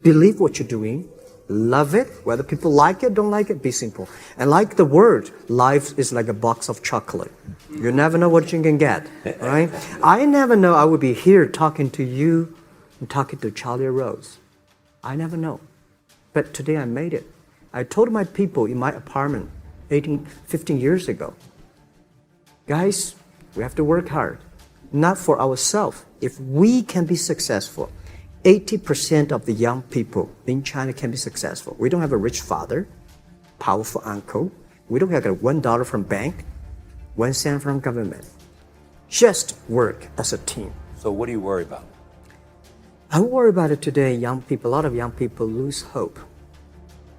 believe what you're doing, love it, whether people like it, don't like it, be simple. And like the word, life is like a box of chocolate. You never know what you can get, right? I never know I would be here talking to you and talking to Charlie Rose. I never know. But today I made it. I told my people in my apartment 15 years ago, guys, we have to work hard, not for ourselves. If we can be successful, 80% of the young people in China can be successful. We don't have a rich father, powerful uncle. We don't have $1 from bank, 1 cent from government. Just work as a team. So what do you worry about? I worry about it today. Young people, a lot of young people lose hope,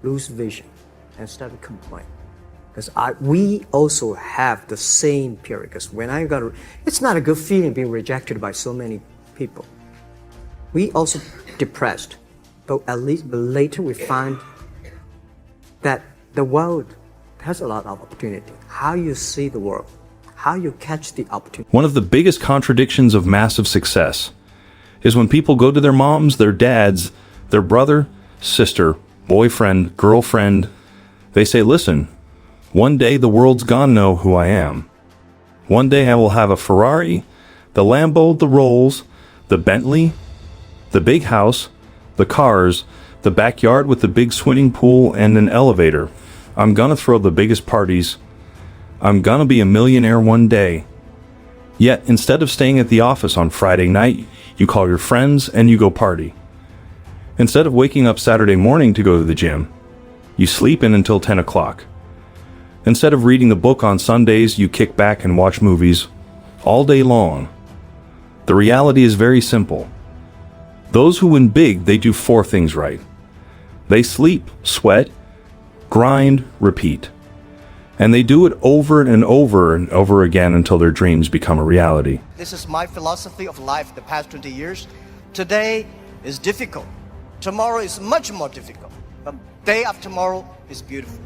lose vision, and start to complain. Because we also have the same period. Because when it's not a good feeling being rejected by so many people. We also depressed, but later we find that the world has a lot of opportunity. How you see the world, how you catch the opportunity. One of the biggest contradictions of massive success is when people go to their moms, their dads, their brother, sister, boyfriend, girlfriend. They say, listen, one day the world's gonna know who I am. One day I will have a Ferrari, the Lambo, the Rolls, the Bentley, the big house, the cars, the backyard with the big swimming pool and an elevator. I'm gonna throw the biggest parties. I'm gonna be a millionaire one day. Yet, instead of staying at the office on Friday night, you call your friends and you go party. Instead of waking up Saturday morning to go to the gym, you sleep in until 10 o'clock. Instead of reading the book on Sundays, you kick back and watch movies all day long. The reality is very simple. Those who win big, they do 4 things right. They sleep, sweat, grind, repeat. And they do it over and over again until their dreams become a reality. This is my philosophy of life the past 20 years. Today is difficult. Tomorrow is much more difficult. But day after tomorrow is beautiful.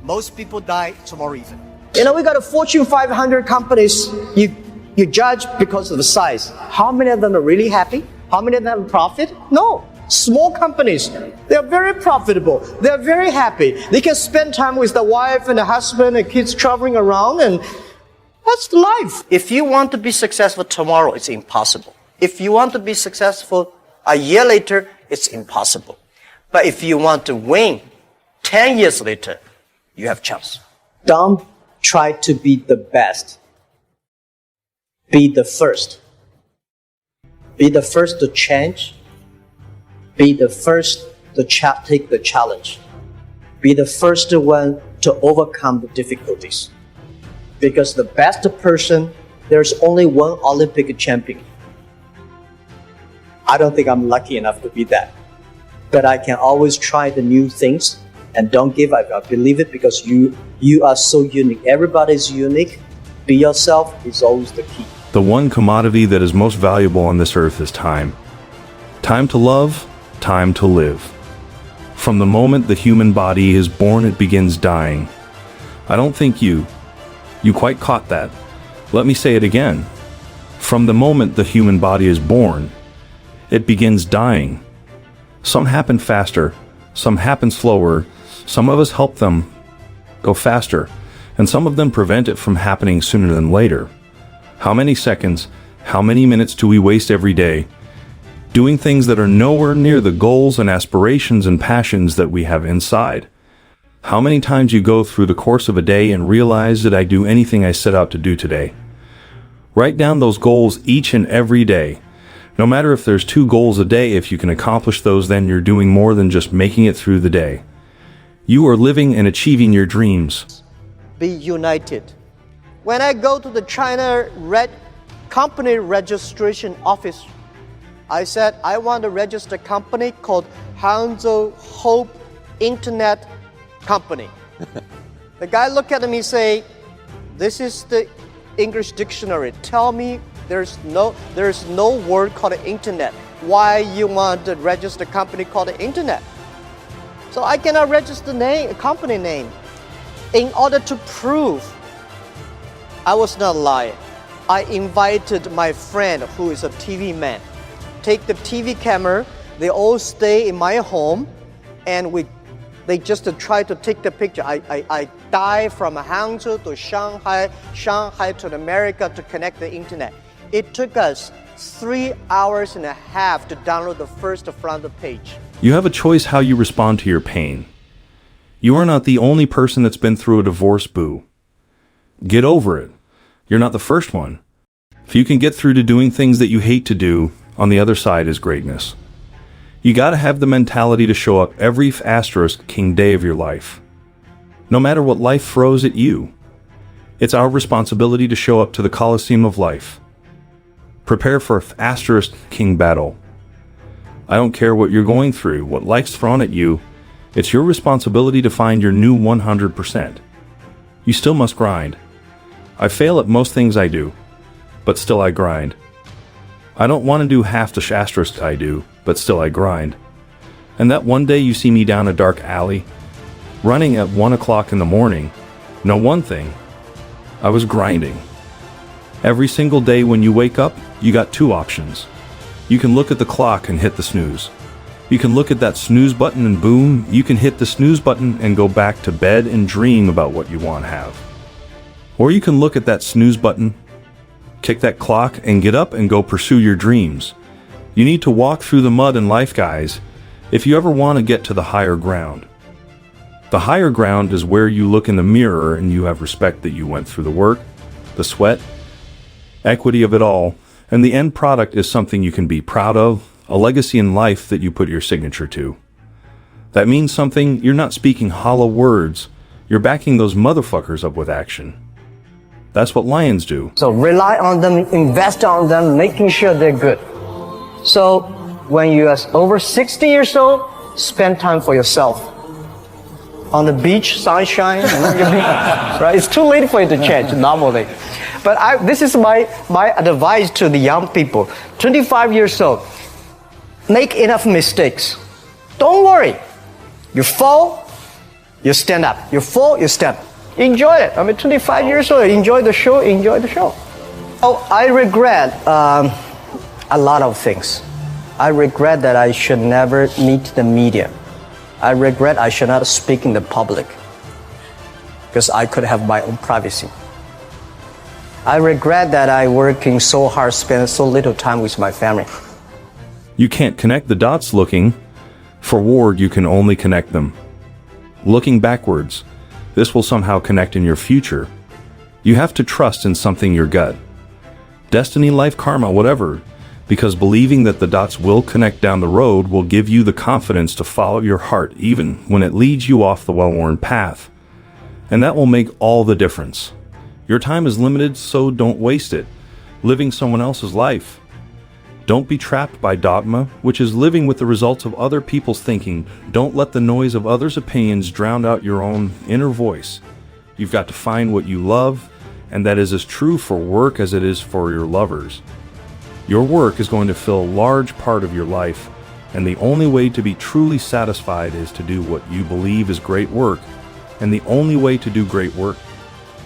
Most people die tomorrow even. You know, we got a Fortune 500 companies. You judge because of the size. How many of them are really happy? How many of them profit? No. Small companies, they're very profitable. They're very happy. They can spend time with the wife and the husband and kids traveling around, and that's life. If you want to be successful tomorrow, it's impossible. If you want to be successful a year later, it's impossible. But if you want to win 10 years later, you have a chance. Don't try to be the best. Be the first. Be the first to change. Be the first to take the challenge. Be the first one to overcome the difficulties. Because the best person, there's only one Olympic champion. I don't think I'm lucky enough to be that. But I can always try the new things and don't give up. I believe it because you are so unique. Everybody is unique. Be yourself is always the key. The one commodity that is most valuable on this earth is time. Time to love, time to live. From the moment the human body is born, it begins dying. I don't think you quite caught that. Let me say it again. From the moment the human body is born, it begins dying. Some happen faster, some happen slower. Some of us help them go faster, and some of them prevent it from happening sooner than later. How many seconds, how many minutes do we waste every day doing things that are nowhere near the goals and aspirations and passions that we have inside? How many times you go through the course of a day and realize that I do anything I set out to do today? Write down those goals each and every day. No matter if there's 2 goals a day, if you can accomplish those, then you're doing more than just making it through the day. You are living and achieving your dreams. Be united. When I go to the China company registration office, I said, I want to register a company called Hangzhou Hope Internet Company. The guy looked at me and say, this is the English dictionary. Tell me there's no word called internet. Why you want to register a company called the internet? So I cannot register a company name. In order to prove I was not lying, I invited my friend who is a TV man. Take the TV camera They all stay in my home, and they just try to take the picture. I dive from Hangzhou to Shanghai, Shanghai to America to connect the internet. It took us 3 hours and a half to download the first front page. You have a choice how you respond to your pain. You are not the only person that's been through a divorce, boo. Get over it. You're not the first one. If you can get through to doing things that you hate to do, on the other side is greatness. You gotta have the mentality to show up every asterisk king day of your life. No matter what life throws at you, it's our responsibility to show up to the Coliseum of life. Prepare for asterisk king battle. I don't care what you're going through, what life's thrown at you, it's your responsibility to find your new 100%. You still must grind. I fail at most things I do, but still I grind. I don't want to do half the asterisk I do, but still I grind. And that one day you see me down a dark alley, running at 1 o'clock in the morning, know one thing, I was grinding. Every single day when you wake up, you got two options. You can look at the clock and hit the snooze. You can look at that snooze button and boom, you can hit the snooze button and go back to bed and dream about what you want to have. Or you can look at that snooze button, kick that clock and get up and go pursue your dreams. You need to walk through the mud in life, guys, if you ever want to get to the higher ground. The higher ground is where you look in the mirror and you have respect that you went through the work, the sweat, equity of it all, and the end product is something you can be proud of, a legacy in life that you put your signature to. That means something. You're not speaking hollow words, you're backing those motherfuckers up with action. That's what lions do. So rely on them, invest on them, making sure they're good. So when you are over 60 years old, spend time for yourself. On the beach, sunshine, right? It's too late for you to change normally. But this is my advice to the young people. 25 years old, make enough mistakes. Don't worry. You fall, you stand up. You fall, you stand up. Enjoy it. I mean, 25 years old, enjoy the show, enjoy the show. Oh, I regret a lot of things. I regret that I should never meet the media. I regret I should not speak in the public because I could have my own privacy. I regret that I working so hard, spend so little time with my family. You can't connect the dots looking forward, you can only connect them looking backwards. This will somehow connect in your future. You have to trust in something, your gut, destiny, life, karma, whatever, because believing that the dots will connect down the road will give you the confidence to follow your heart even when it leads you off the well-worn path. And that will make all the difference. Your time is limited, so don't waste it living someone else's life. Don't be trapped by dogma, which is living with the results of other people's thinking. Don't let the noise of others' opinions drown out your own inner voice. You've got to find what you love, and that is as true for work as it is for your lovers. Your work is going to fill a large part of your life, and the only way to be truly satisfied is to do what you believe is great work, and the only way to do great work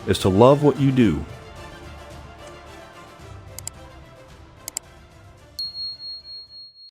is to love what you do